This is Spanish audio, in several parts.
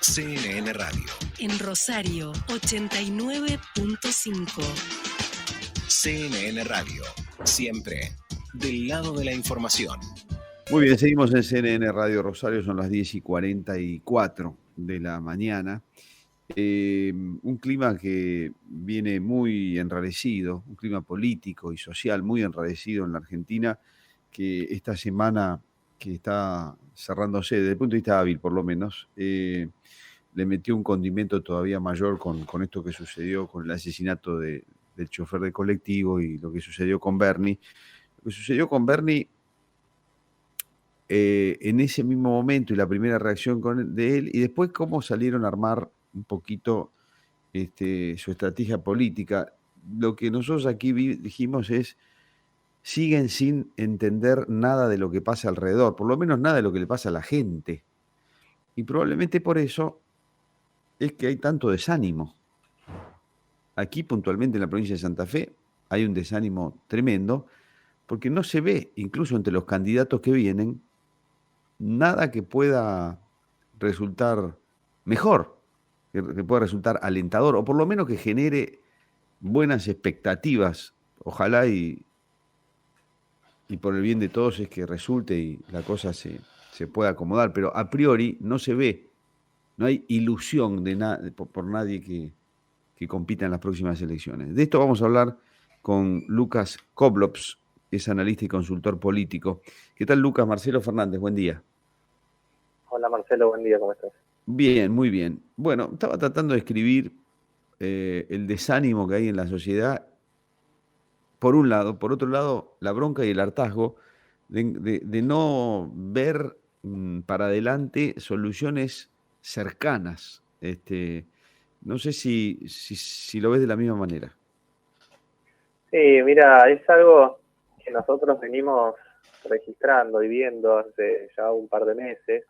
CNN Radio. En Rosario, 89.5. CNN Radio. Siempre del lado de la información. Muy bien, seguimos en CNN Radio Rosario, son las 10:44 de la mañana. Un clima que viene muy enrarecido, un clima político y social muy enrarecido en la Argentina, que esta semana que está cerrándose, desde el punto de vista hábil por lo menos, le metió un condimento todavía mayor con esto que sucedió con el asesinato del chofer de colectivo y lo que sucedió con Bernie. Lo que sucedió con Bernie en ese mismo momento y la primera reacción de él, y después cómo salieron a armar un poquito su estrategia política. Lo que nosotros aquí dijimos es, siguen sin entender nada de lo que pasa alrededor, por lo menos nada de lo que le pasa a la gente. Y probablemente por eso es que hay tanto desánimo. Aquí puntualmente en la provincia de Santa Fe hay un desánimo tremendo, porque no se ve, incluso entre los candidatos que vienen, nada que pueda resultar mejor, que pueda resultar alentador, o por lo menos que genere buenas expectativas. Ojalá y por el bien de todos es que resulte y la cosa se pueda acomodar, pero a priori no se ve, no hay ilusión de por nadie que compita en las próximas elecciones. De esto vamos a hablar con Lucas Koblops, que es analista y consultor político. ¿Qué tal, Lucas? Marcelo Fernández, buen día. Hola Marcelo, buen día, ¿cómo estás? Bien, muy bien. Bueno, estaba tratando de escribir el desánimo que hay en la sociedad, por un lado, por otro lado, la bronca y el hartazgo de no ver para adelante soluciones cercanas. No sé si lo ves de la misma manera. Sí, mira, es algo que nosotros venimos registrando y viendo hace ya un par de meses,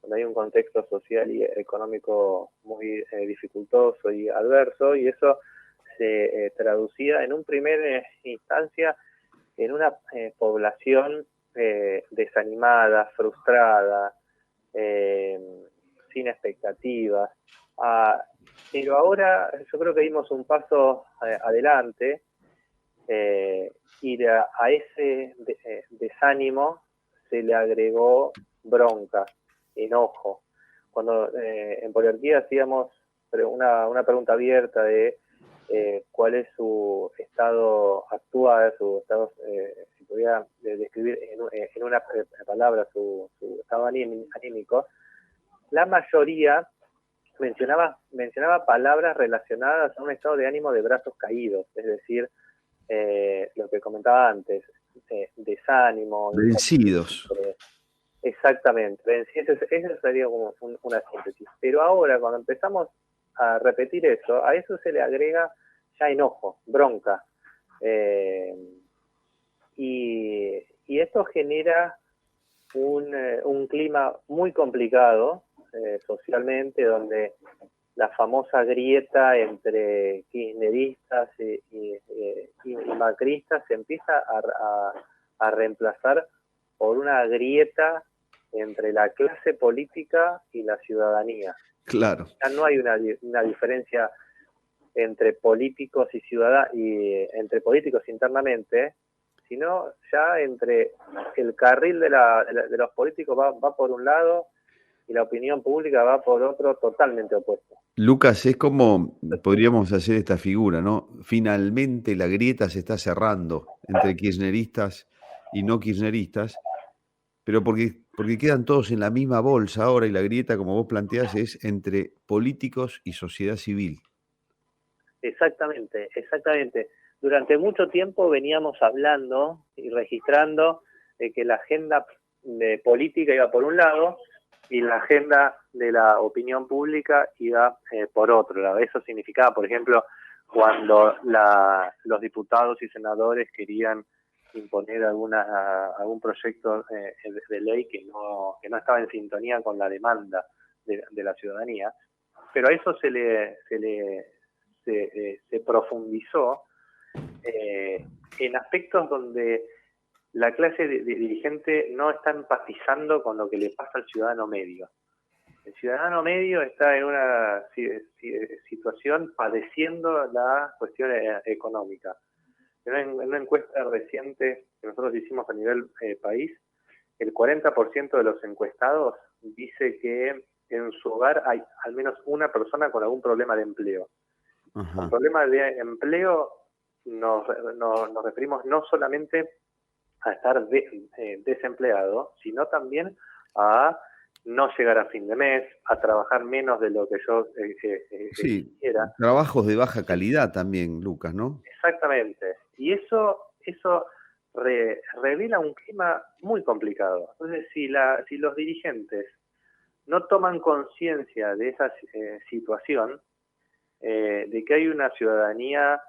donde hay un contexto social y económico muy dificultoso y adverso, y eso se traducía en un primer instancia en una población desanimada, frustrada, sin expectativas. Pero ahora yo creo que dimos un paso adelante y a ese desánimo se le agregó bronca, enojo. Cuando en Poliarquía hacíamos una pregunta abierta de cuál es su estado actual, su estado, si pudiera describir en una palabra su estado anímico, la mayoría mencionaba palabras relacionadas a un estado de ánimo de brazos caídos, es decir, lo que comentaba antes, desánimo. Vencidos. Exactamente, esa sería como una síntesis. Pero ahora, cuando empezamos a repetir eso, a eso se le agrega ya enojo, bronca. Y esto genera un clima muy complicado socialmente, donde la famosa grieta entre kirchneristas y macristas se empieza a reemplazar por una grieta entre la clase política y la ciudadanía. Claro. Ya no hay una diferencia entre políticos y ciudadanos, y entre políticos internamente, sino ya entre el carril de los políticos va por un lado y la opinión pública va por otro totalmente opuesto. Lucas, es como podríamos hacer esta figura, ¿no? Finalmente la grieta se está cerrando entre kirchneristas y no kirchneristas, pero porque quedan todos en la misma bolsa ahora, y la grieta, como vos planteás, es entre políticos y sociedad civil. Exactamente. Durante mucho tiempo veníamos hablando y registrando de que la agenda de política iba por un lado y la agenda de la opinión pública iba por otro lado. Eso significaba, por ejemplo, cuando los diputados y senadores querían imponer algún proyecto de ley que no estaba en sintonía con la demanda de la ciudadanía, pero a eso se profundizó en aspectos donde la clase dirigente no está empatizando con lo que le pasa al ciudadano medio. El ciudadano medio está en una situación padeciendo la cuestión económica. En una encuesta reciente que nosotros hicimos a nivel país, el 40% de los encuestados dice que en su hogar hay al menos una persona con algún problema de empleo. Ajá. Con problemas de empleo nos referimos no solamente a estar desempleado, sino también a no llegar a fin de mes, a trabajar menos de lo que yo Sí, quisiera. trabajos de baja calidad también, Lucas, ¿no? Exactamente. Y eso revela un clima muy complicado. Entonces, si los dirigentes no toman conciencia de esa situación, de que hay una ciudadanía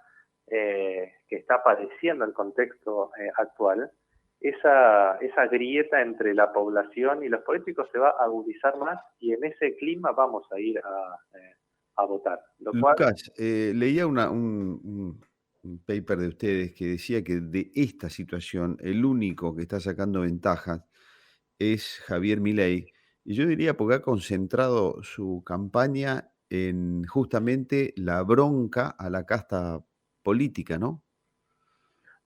que está padeciendo el contexto actual, esa grieta entre la población y los políticos se va a agudizar más y en ese clima vamos a ir a votar. Lo cual, Lucas, leía un paper de ustedes que decía que de esta situación el único que está sacando ventajas es Javier Milei. Y yo diría porque ha concentrado su campaña en justamente la bronca a la casta política, ¿no?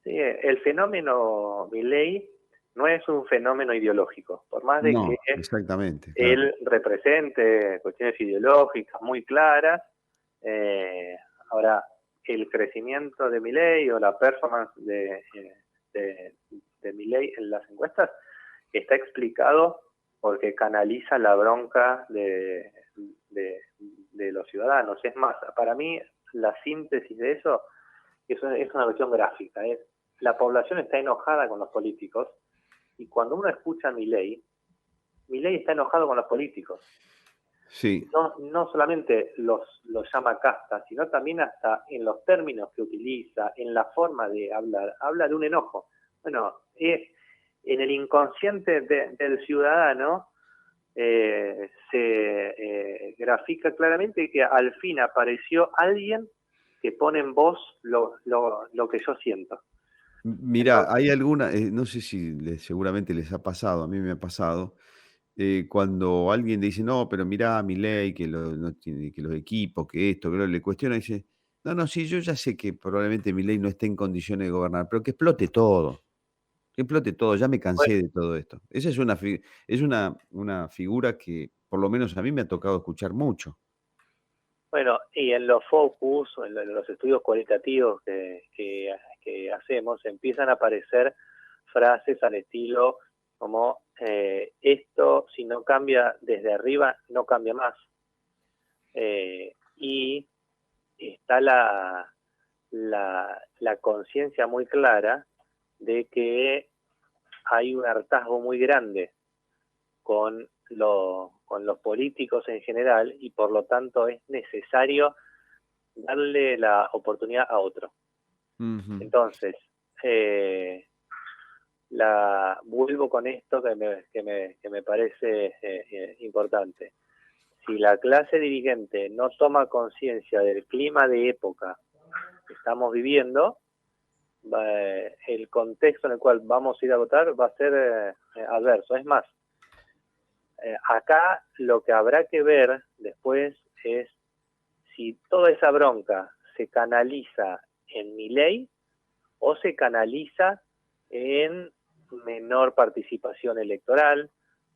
sí, el fenómeno Milei no es un fenómeno ideológico, por más de que No, exactamente, claro. él represente cuestiones ideológicas muy claras. Ahora, el crecimiento de Milei o la performance de Milei en las encuestas está explicado porque canaliza la bronca de los ciudadanos. Es más, para mí la síntesis de eso es una cuestión gráfica. La población está enojada con los políticos y cuando uno escucha a Milei está enojado con los políticos. Sí. No solamente los llama casta, sino también hasta en los términos que utiliza, en la forma de hablar, habla de un enojo. Bueno, en el inconsciente del ciudadano se grafica claramente que al fin apareció alguien que pone en voz lo que yo siento. Mira, hay alguna, no sé si seguramente les ha pasado, a mí me ha pasado, cuando alguien dice, no, pero mirá, Milei, no tiene, que los equipos, que esto, que le cuestiona, dice, no, no, sí, yo ya sé que probablemente Milei no esté en condiciones de gobernar, pero que explote todo, ya me Bueno, cansé de todo esto. Esa es una figura que por lo menos a mí me ha tocado escuchar mucho. Bueno, y en los focus, en los estudios cualitativos que hacemos, empiezan a aparecer frases al estilo como esto, si no cambia desde arriba, no cambia más. Y está la conciencia muy clara de que hay un hartazgo muy grande con los políticos en general y por lo tanto es necesario darle la oportunidad a otro. Ujú. Entonces, vuelvo con esto que me parece importante. Si la clase dirigente no toma conciencia del clima de época que estamos viviendo, el contexto en el cual vamos a ir a votar va a ser adverso. Es más, acá lo que habrá que ver después es si toda esa bronca se canaliza en Milei o se canaliza en menor participación electoral,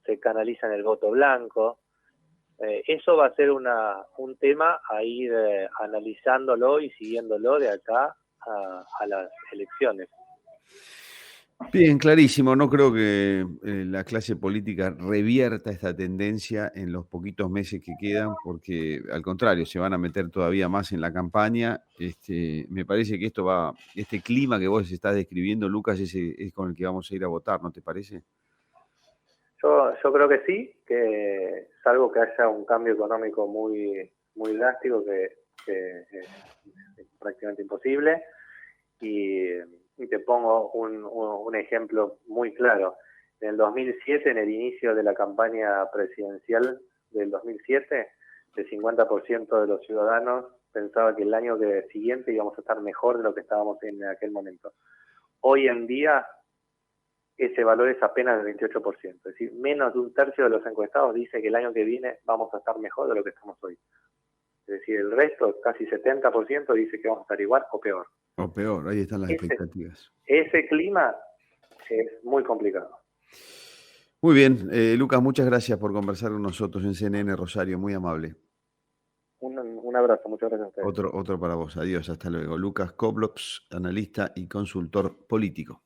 se canaliza en el voto blanco. Eso va a ser un tema a ir analizándolo y siguiéndolo de acá a las elecciones. Bien, clarísimo. No creo que la clase política revierta esta tendencia en los poquitos meses que quedan, porque al contrario, se van a meter todavía más en la campaña. Me parece que este clima que vos estás describiendo, Lucas, es con el que vamos a ir a votar, ¿no te parece? Yo creo que sí, que salvo que haya un cambio económico muy, muy drástico que es prácticamente imposible. Y te pongo un ejemplo muy claro. En el 2007, en el inicio de la campaña presidencial del 2007, el 50% de los ciudadanos pensaba que el año siguiente íbamos a estar mejor de lo que estábamos en aquel momento. Hoy en día, ese valor es apenas del 28%. Es decir, menos de un tercio de los encuestados dice que el año que viene vamos a estar mejor de lo que estamos hoy. Es decir, el resto, casi 70%, dice que vamos a estar igual o peor. O peor, ahí están las expectativas. Ese clima es muy complicado. Muy bien, Lucas, muchas gracias por conversar con nosotros en CNN Rosario, muy amable. Un abrazo, muchas gracias a ustedes. Otro para vos, adiós, hasta luego. Lucas Koblops, analista y consultor político.